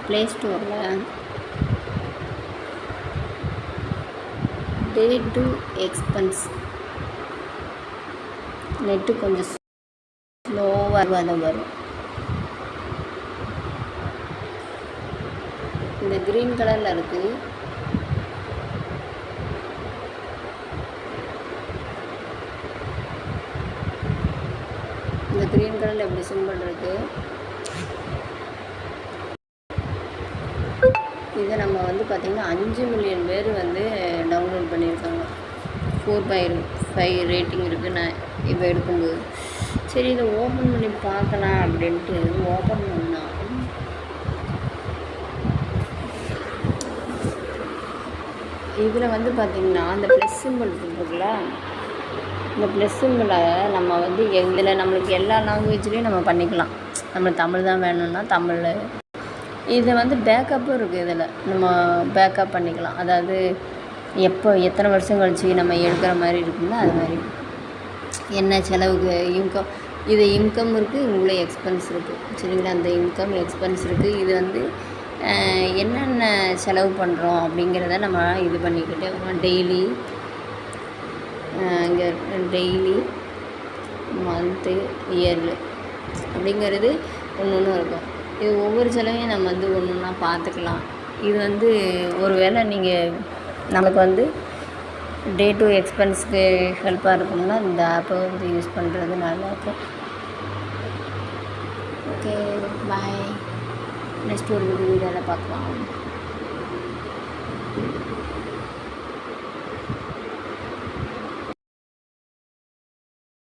Play ஸ்டோரில் day to expense net கொஞ்சம் ஸ்லோவாக தான் வரும். இந்த க்ரீன் கலரில் இருக்குது. இந்த க்ரீன் கலரில் எப்படி சிம்பிள் இருக்குது. இதை நம்ம வந்து பார்த்திங்கன்னா 5 மில்லியன் பேர் வந்து டவுன்லோட் பண்ணியிருக்காங்க. 4/5 ரேட்டிங் இருக்குது. நான் இப்போ எடுக்கும்போது சரி இதை ஓப்பன் பண்ணி பார்க்கலாம் அப்படின்ட்டு ஓப்பன் பண்ணால் இதில் வந்து பார்த்திங்கன்னா அந்த ப்ளஸ் சிம்பிள் இருக்குல்ல, இந்த ப்ளஸ் சிம்பிளை நம்ம வந்து இதில் நம்மளுக்கு எல்லா லாங்குவேஜ்லேயும் நம்ம பண்ணிக்கலாம். நம்ம தமிழ் தான் வேணும்னா தமிழ். இது வந்து பேக்கப்பும் இருக்குது. இதில் நம்ம பேக்கப் பண்ணிக்கலாம். அதாவது எத்தனை வருஷம் கழிச்சு நம்ம எடுக்கிற மாதிரி இருக்குன்னா அது மாதிரி என்ன செலவுக்கு இன்கம், இது இன்கம் இருக்குது, இவ்வளோ எக்ஸ்பென்ஸ் இருக்குது. சரிங்களா, அந்த இன்கம் எக்ஸ்பென்ஸ் இருக்குது. இது வந்து என்னென்ன செலவு பண்ணுறோம் அப்படிங்கிறத நம்ம இது பண்ணிக்கிட்டே வரோம். டெய்லி இங்கே டெய்லி மந்த்து இயர்லி அப்படிங்கிறது ஒன்று இருக்கும். இது ஒவ்வொரு செலவையும் நம்ம வந்து ஒன்று ஒன்றா பார்த்துக்கலாம். இது வந்து ஒரு வேளை நீங்கள் நமக்கு வந்து டே டு எக்ஸ்பென்ஸ்க்கு ஹெல்ப்பாக இருக்கும்னா இந்த ஆப்பை வந்து யூஸ் பண்ணுறது நல்லாயிருக்கும். ஓகே, பாய். நெக்ஸ்ட் ஒரு வீடியோவில் பார்க்கலாம்.